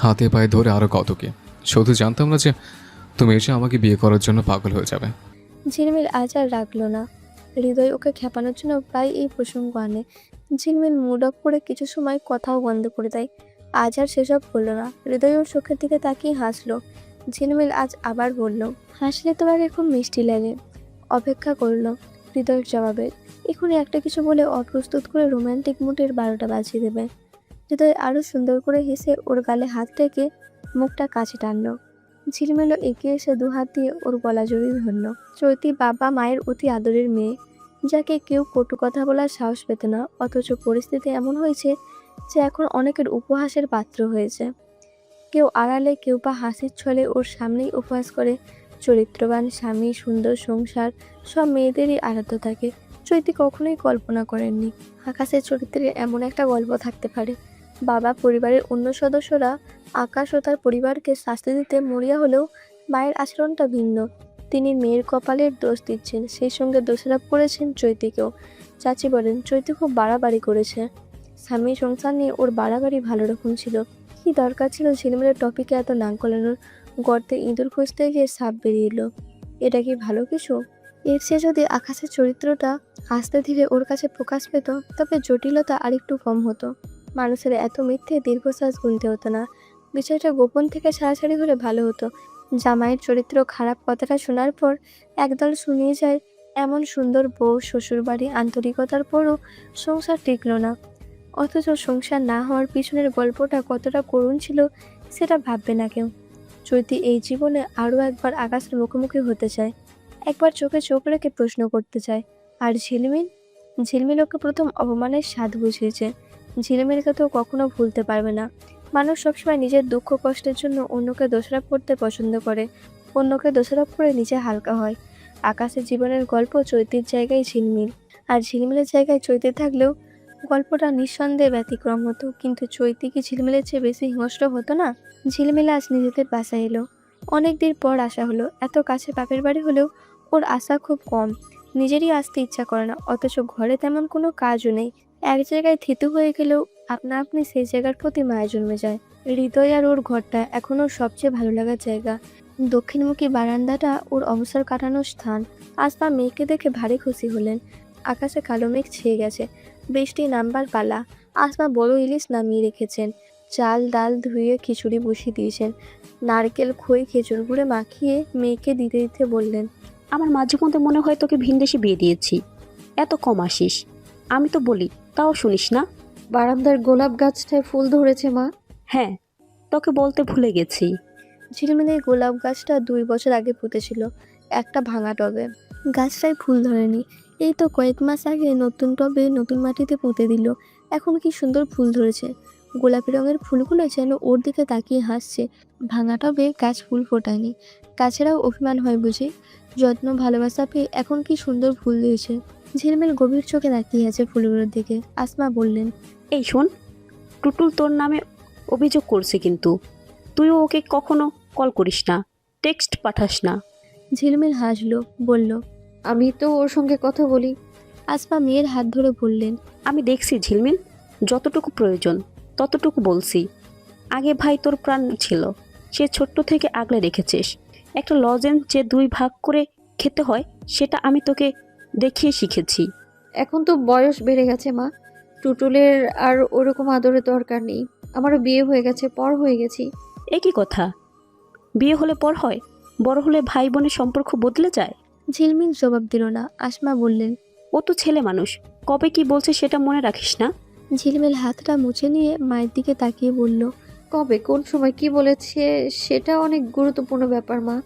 হাতে পায়ে ধরে আরো কত কি। শুধু জানতাম না যে তুমি এসে আমাকে বিয়ে করার জন্য পাগল হয়ে যাবে। ঝিলমিল আজ আর রাখলো না। হৃদয় ওকে খেপানোর জন্য প্রায় এই প্রসঙ্গ আনে। ঝিলমিল মুড অফ করে কিছু সময় কথাও বন্ধ করে দেয়। আজ আর সেসব করলো না। হৃদয় ওর চোখের দিকে তাকিয়ে হাসলো। ঝিলমিল আজ আবার বলল, হাসলে তোমাকে খুব মিষ্টি লাগে। অপেক্ষা করলো হৃদয়ের জবাবে। এখনই একটা কিছু বলে অপ্রস্তুত করে রোমান্টিক মুডের 12টা বাজিয়ে দেবে। হৃদয় আরও সুন্দর করে হেসে ওর গালে হাত রেখে মুখটা কাছে টানলো। বলল, শোনো, আমি জানতাম যে তোমার বিয়ে তালুকদের বাড়িতে হবে না। চায়ের দোকানে বসে তালুকদের চাচা গল্প করতেন যে তার ছেলেকে জামাই করার জন্য কত বড়লোক ব্যাটারা পাগল, হাতে পায়ে ধরে আরো কত কি। শুধু জানতাম না যে তুমি এসে আমাকে বিয়ে করার জন্য পাগল হয়ে যাবে। ঝিলমিল আজ আবার বলল, ঝিলমিলও এগিয়ে এসে দুহাত দিয়ে ওর গলা জড়িয়ে ধরল। চৈতি বাবা মায়ের অতি আদরের মেয়ে, যাকে কেউ কটু কথা বলার সাহস পেত না, অথচ পরিস্থিতি এমন হয়েছে যে এখন অনেকের উপহাসের পাত্র হয়েছে। কেউ আড়ালে, কেউ বা হাসির ছলে ওর সামনেই উপহাস করে। চরিত্রবান স্বামী, সুন্দর সংসার, সব মেয়েদেরই আরাধ্য থাকে। চৈতি কখনোই কল্পনা করেননি আকাশের চরিত্রে এমন একটা গল্প থাকতে পারে। বাবা, পরিবারের অন্য সদস্যরা আকাশ ও তার পরিবারকে শাস্তি দিতে মরিয়া হলেও মায়ের আচরণটা ভিন্ন। তিনি মেয়ের কপালের দোষ দিচ্ছেন, সেই সঙ্গে দোষারোপ করেছেন চৈতিকেও। চাচি বলেন চৈতি খুব বাড়াবাড়ি করেছে। স্বামী সংসার নিয়ে ওর বাড়াবাড়ি ভালো রকম ছিল। কি দরকার ছিল ঝিলমিলের টপিকে এত নাক গলানোর? গর্তে ইঁদুর খুঁজতে গিয়ে সাপ বেরিয়ে এলো। এটা কি ভালো কিছু? এর চেয়ে যদি আকাশের চরিত্রটা আস্তে ধীরে ওর কাছে প্রকাশ পেত, তবে জটিলতা আরেকটু কম হতো। মানুষের এত মিথ্যে দীর্ঘশ্বাস গুনতে হতো না। বিষয়টা গোপন থেকে ছাড়াছাড়ি হলে ভালো হতো। জামাইয়ের চরিত্র খারাপ কথাটা শোনার পর একদল শুনিয়ে যায়, এমন সুন্দর বউ, শ্বশুরবাড়ি, আন্তরিকতার পরও সংসার টিকল না। অথচ সংসার না হওয়ার পিছনের গল্পটা কতটা করুণ ছিল সেটা ভাববে না কেউ। চৈতি এই জীবনে আরও একবার আকাশের মুখোমুখি হতে চায়, একবার চোখে চোখ রেখে প্রশ্ন করতে চায়। আর ঝিলমিল ওকে প্রথম অপমানের স্বাদ বুঝিয়েছে। ঝিলমিলকে তো কখনো ভুলতে পারবে না। মানুষ সবসময় নিজের দুঃখ কষ্টের জন্য অন্যকে দোষারোপ করতে পছন্দ করে, অন্যকে দোষারোপ করে নিজে হালকা হয়। আকাশের জীবনের গল্প চৈতির জায়গায় ঝিলমিল, আর ঝিলমিলের জায়গায় চৈতি থাকলেও গল্পটা নিঃসন্দেহে ব্যতিক্রম হতো। কিন্তু চৈতি কি ঝিলমিলের চেয়ে বেশি হিংস্র হতো না? ঝিলমিল আজ নিজেদের বাসায় এলো, অনেক দিন পর আসা হলো। এত কাছে বাপের বাড়ি হলেও ওর আশা খুব কম। নিজেরই আসতে ইচ্ছা করে না, অথচ ঘরে তেমন কোনো কাজও নেই। এক জায়গায় থিতু হয়ে গেলেও আপনা আপনি সেই জায়গার প্রতি মায়া জন্মে যায়। হৃদয় আর ওর ঘরটা এখন ওর সবচেয়ে ভালো লাগার জায়গা। দক্ষিণমুখী বারান্দাটা ওর অবসর কাটানোর স্থান। আসমা মেয়েকে দেখে ভারী খুশি হলেন। আকাশে কালো মেঘ ছেয়ে গেছে, বৃষ্টি নামবার পালা। আসমা বড় ইলিশ নামিয়ে রেখেছেন, চাল ডাল ধুয়ে খিচুড়ি বসিয়ে দিয়েছেন। নারকেল, খই, খেজুর গুঁড়ে মাখিয়ে মেয়েকে দিতে দিতে বললেন, আমার মাঝে মধ্যে মনে হয় তোকে ভিনদেশে বিয়ে দিয়েছি, এত কম আসিস। আমি তো বলি, তাও শুনিস না। বারান্দার গোলাপ গাছটায় ফুল ধরেছে মা। হ্যাঁ, তোকে বলতে ভুলে গেছি। ঝিলমিলের গোলাপ গাছটা 2 বছর আগে পুঁতেছিল একটা ভাঙা টবে। গাছটায় ফুল ধরেনি। এই তো কয়েক মাস আগে নতুন টবে নতুন মাটিতে পুঁতে দিল, এখন কি সুন্দর ফুল ধরেছে। গোলাপি রঙের ফুলগুলো যেন ওর দিকে তাকিয়ে হাসছে। ভাঙা টবে গাছ ফুল ফোটায়নি, গাছেরাও অভিমান হয় বুঝি। যত্ন ভালোবাসা পেয়ে এখন কি সুন্দর ফুল দিয়েছে। ঝিলমিল গভীর চোখে তাকিয়ে আছে ফুলগুলোর দিকে। আসমা বললেন, এই শোন, টুটুল তোর নামে অভিযোগ করছে, কিন্তু তুইও ওকে কখনো কল করিস না, টেক্সট পাঠাস না। ঝিলমিল হাসলো, বলল, আমি তো ওর সঙ্গে কথা বলি। আসমা মেয়ের হাত ধরে বললেন, আমি দেখছি ঝিলমিল, যতটুকু প্রয়োজন ততটুকু বলছি। আগে ভাই তোর প্রাণ ছিল, সে ছোট্ট থেকে আগলে রেখেছিস। একটা লজেন্স যে 2 ভাগ করে খেতে হয়, সেটা আমি তোকে দেখিয়ে শিখেছি। এখন তো বয়স বেড়ে গেছে মা, টুটুলের আর ওরকম আদরের দরকার নেই। আমারও বিয়ে হয়ে গেছে, পর হয়ে গেছি। একই কথা, বিয়ে হলে পর হয়, বড় হলে ভাই বোনের সম্পর্ক বদলে যায়। ঝিলমিল জবাব দিল না। আসমা বললেন, ও তো ছেলে মানুষ, কবে কি বলছে সেটা মনে রাখিস না। ঝিলমিল হাতটা মুছে নিয়ে মায়ের দিকে তাকিয়ে বলল, কবে, কোন সময়, কি বলেছে সেটা অনেক গুরুত্বপূর্ণ ব্যাপার মা।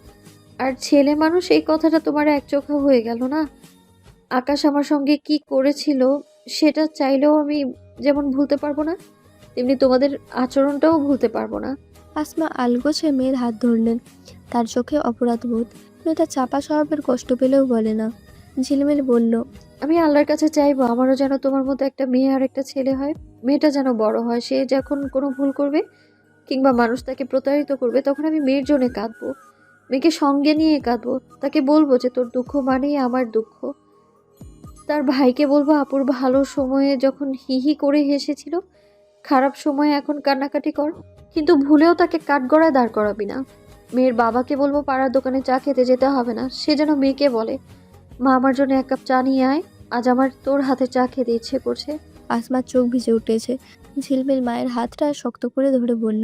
আর ছেলে মানুষ, এই কথাটা তোমার একচোখা হয়ে গেল না। আকাশ আমার সঙ্গে কি করেছিল সেটা চাইলেও আমি যেমন ভুলতে পারবো না, তেমনি তোমাদের আচরণটাও ভুলতে পারবো না। আসমা আলগোছে মেয়ের হাত ধরলেন। তার চোখে অপরাধবোধ। মেয়েটা চাপা স্বভাবের কষ্ট পেলেও বলে না। ঝিলমিল বলল, আমি আল্লাহর কাছে চাইবো আমারও যেন তোমার মতো একটা মেয়ে আর একটা ছেলে হয়। মেয়েটা যেন বড় হয়, সে যখন কোনো ভুল করবে কিংবা মানুষ তাকে প্রতারিত করবে, তখন আমি মেয়ের জন্য কাঁদবো, মেয়েকে সঙ্গে নিয়ে কাঁদবো। তাকে বলবো যে তোর দুঃখ মানেই আমার দুঃখ। তার ভাইকে বলবো আপুর ভালো সময়ে যখন হি হি করে হেসেছিল, খারাপ সময়ে এখন কান্নাকাটি কর, কিন্তু ভুলেও তাকে কাঠগড়ায় দাঁড় করাবি না। মেয়ের বাবাকে বলবো পাড়ার দোকানে চা খেতে যেতে হবে না, সে যেন মেয়েকে বলে, মা আমার জন্য 1 কাপ চা নিয়ে আয়, আজ আমার তোর হাতে চা খেতে ইচ্ছে করছে। আসমার চোখ ভিজে উঠেছে। ঝিলমিল মায়ের হাতটা শক্ত করে ধরে বলল,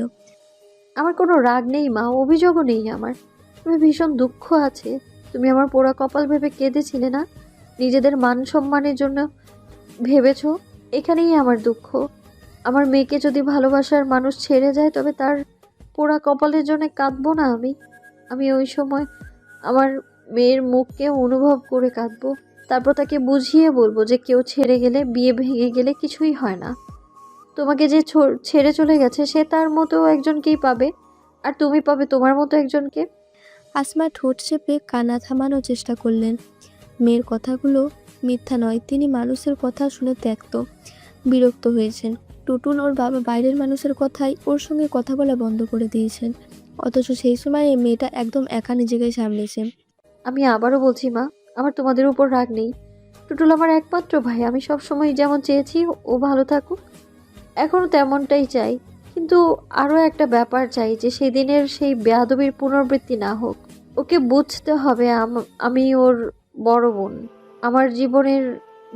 আমার কোনো রাগ নেই মা, অভিযোগও নেই আমার। তুমি ভীষণ দুঃখ আছে। তুমি আমার পোড়া কপাল ভেবে কেঁদেছিলে না, নিজেদের মান সম্মানের জন্য ভেবেছো। এখানেই আমার দুঃখ। আমার মেয়েকে যদি ভালোবাসার মানুষ ছেড়ে যায়, তবে তার পোড়া কপালের জন্য কাঁদবো না আমি? আমি ওই সময় আমার মেয়ের মুখকে অনুভব করে কাঁদবো, তারপর তাকে বুঝিয়ে বলবো যে কেউ ছেড়ে গেলে, বিয়ে ভেঙে গেলে কিছুই হয় না। তোমাকে যে ছেড়ে চলে গেছে সে তার মতো একজনকেই পাবে, আর তুমি পাবে তোমার মতো একজনকে। আসমা ঠোঁট চেপে কান্না থামানোর চেষ্টা করলেন। মেয়ের কথাগুলো মিথ্যা নয়, তিনি মানুষের কথা শুনে ত্যক্ত বিরক্ত হয়েছেন। টুটুন ওর বাবা বাইরের মানুষের কথাই ওর সঙ্গে কথা বলা বন্ধ করে দিয়েছেন, অথচ সেই সময়ে মেয়েটা একদম একা নিজেকে সামলেছে। আমি আবারও বলছি মা, আমার তোমাদের উপর রাগ নেই। টুটুল আমার একমাত্র ভাই, আমি সব সময় যেমন চেয়েছি ও ভালো থাকুক, এখনও তেমনটাই চাই। কিন্তু আরও একটা ব্যাপার চাই, যে সেদিনের সেই বেয়াদবির পুনরাবৃত্তি না হোক। ওকে বুঝতে হবে আমি ওর বড় বোন। আমার জীবনের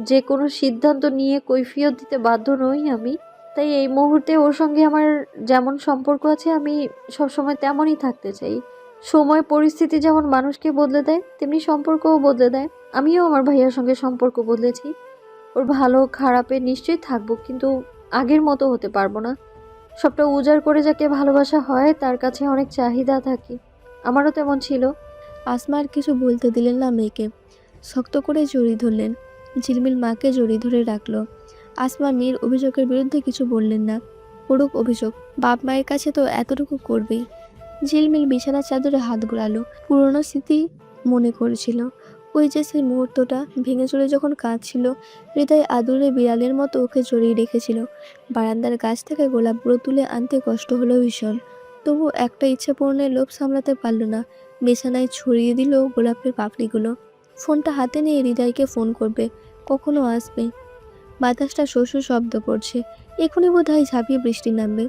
যে কোনো সিদ্ধান্ত নিয়ে কৈফিয়ত দিতে বাধ্য নই আমি। তাই এই মুহূর্তে ওর সঙ্গে আমার যেমন সম্পর্ক আছে আমি সবসময় তেমনই থাকতে চাই। সময় পরিস্থিতি যেমন মানুষকে বদলে দেয়, তেমনি সম্পর্কও বদলে দেয়। আমিও আমার ভাইয়ার সঙ্গে সম্পর্ক বদলেছি। ওর ভালো খারাপে নিশ্চয়ই থাকবো, কিন্তু আগের মতো হতে পারবো না। সবটা উজাড় করে যাকে ভালোবাসা হয় তার কাছে অনেক চাহিদা থাকে, আমারও তেমন ছিল। আসমা আর কিছু বলতে দিলেন না মেয়েকে, শক্ত করে জড়িয়ে ধরলেন। ঝিলমিল মাকে জড়িয়ে ধরে রাখলো। আসমা মেয়ের অভিযোগের বিরুদ্ধে কিছু বললেন না। করুক অভিযোগ, বাপ মায়ের কাছে তো এতটুকু করবেই। ঝিলমিল বিছানার চাদরে হাত বুলালো, পুরনো স্মৃতি মনে করেছিল। ওই যে সেই মুহূর্তটা ভেঙে চলে যখন কাঁদছিল, হৃদয় আদুরে বিড়ালের মতো ওকে জড়িয়ে রেখেছিল। বারান্দার গাছ থেকে গোলাপগুলো তুলে আনতে কষ্ট হলো ভীষণ, তবু একটা ইচ্ছে পূরণের লোভ সামলাতে পারল না। বিছানায় ছড়িয়ে দিল গোলাপের পাপড়িগুলো। ফোনটা হাতে নিয়ে হৃদয়কে ফোন করবে, কখনো আসবে। বাতাসটা শস্য শব্দ করছে, এখনই বোধহয় ঝাঁপিয়ে বৃষ্টি নামবে।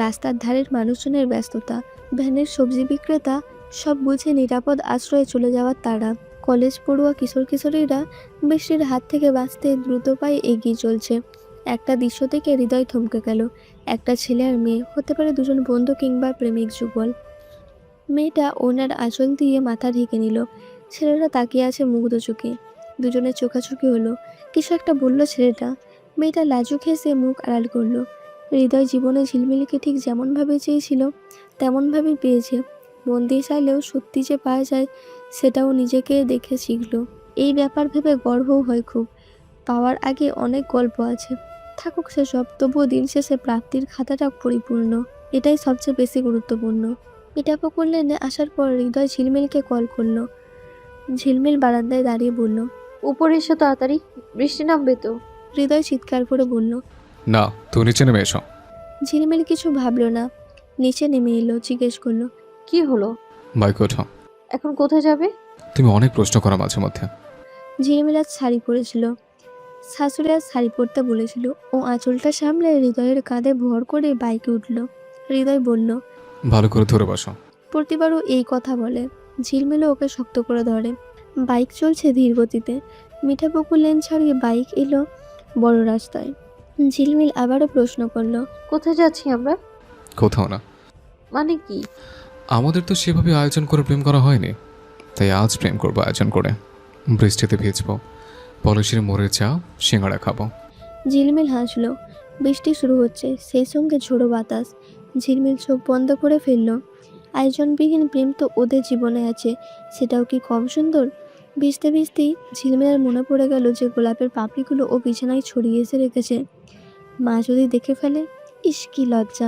রাস্তার ধারের মানুষজনের ব্যস্ততা, ভ্যানের সবজি বিক্রেতা, সব বুঝে নিরাপদ আশ্রয়ে চলে যাওয়ার তাড়া। কলেজ পড়ুয়া কিশোর কিশোরীরা বৃষ্টির হাত থেকে বাঁচতে দ্রুত পায়ে এগিয়ে চলছে। একটা দৃশ্য থেকে হৃদয় থমকে গেল। একটা ছেলে আর মেয়ে, হতে পারে দুজন বন্ধু কিংবা প্রেমিক যুগল। মেয়েটা ওনার আঁচল দিয়ে মাথা ঢেকে নিল। ছেলেটা তাকিয়ে আছে মুগ্ধ চোখে। দুজনের চোখাচোখি হলো। কিছু একটা বলল ছেলেটা। মেয়েটা লাজুক হেসে মুখ আড়াল করলো। হৃদয় জীবনে ঝিলমিলিকে ঠিক যেমনভাবে চেয়েছিল তেমনভাবেই পেয়েছে। মন দিয়ে চাইলেও সত্যি যে পাওয়া যায় সেটাও নিজেকে দেখে শিখল। এই ব্যাপার ভেবে গর্বও হয় খুব। পাওয়ার আগে অনেক গল্প আছে, থাকুক সেসব, তবুও দিন শেষে প্রাপ্তির খাতাটা পরিপূর্ণ, এটাই সবচেয়ে বেশি গুরুত্বপূর্ণ। মিঠাপুকুর লেনে আসার পর হৃদয় ঝিলমিলকে কল করলো। ঝিলমিল বারান্দায় দাঁড়িয়ে বলল, উপরে এসো তাড়াতাড়ি, বৃষ্টি নামবে তো। হৃদয় চিৎকার করে বলল, না, তুই নিচে নেমে এসো। ঝিলমিল কিছু ভাবলো না, নিচে নেমে এলো। জিজ্ঞেস করলো, কি হলো? বাইক ওঠো। এখন কোথায় যাবে? তুমি অনেক প্রশ্ন করো মাঝে মধ্যে। ঝিলমিল আজ শাড়ি পরেছিল, শাশুড়ি আজ শাড়ি পরতে বলেছিল। ও আঁচলটা সামলে হৃদয়ের কাঁধে ভর করে বাইকে উঠল। হৃদয় বলল, ভালো করে ধরে বসো। প্রতিবারও এই কথা বলে। ঝিলমিলও ওকে শক্ত করে ধরে। বাইক চলছে ধীর গতিতে। মিঠাপুকুর লেন ছাড়িয়ে বাইক এলো বড় রাস্তায়। ঝিলমিল আবারও প্রশ্ন করলো, কোথায় যাচ্ছি আমরা? কোথাও না। মানে কি? আমাদের তো সেভাবে আয়োজন করে প্রেম করা হয়নি, তাই আজ প্রেম করবো আয়োজন করে। বৃষ্টিতে ভিজবো, পলিশির মোড়ের চা সিঙ্গাড়া খাবো। ঝিলমিল হাসলো। বৃষ্টি শুরু হচ্ছে, সেই সঙ্গে ঝোড়ো বাতাস। ঝিলমিল চোখ বন্ধ করে ফেলল। আয়োজনবিহীন প্রেম তো ওদের জীবনে আছে, সেটাও কি কম সুন্দর? ভিজতে ভিজতেই ঝিলমিলের মনে পড়ে গেল যে গোলাপের পাপড়িগুলো ও বিছানায় ছড়িয়ে এসে রেখেছে। মা যদি দেখে ফেলে, ইস কি লজ্জা।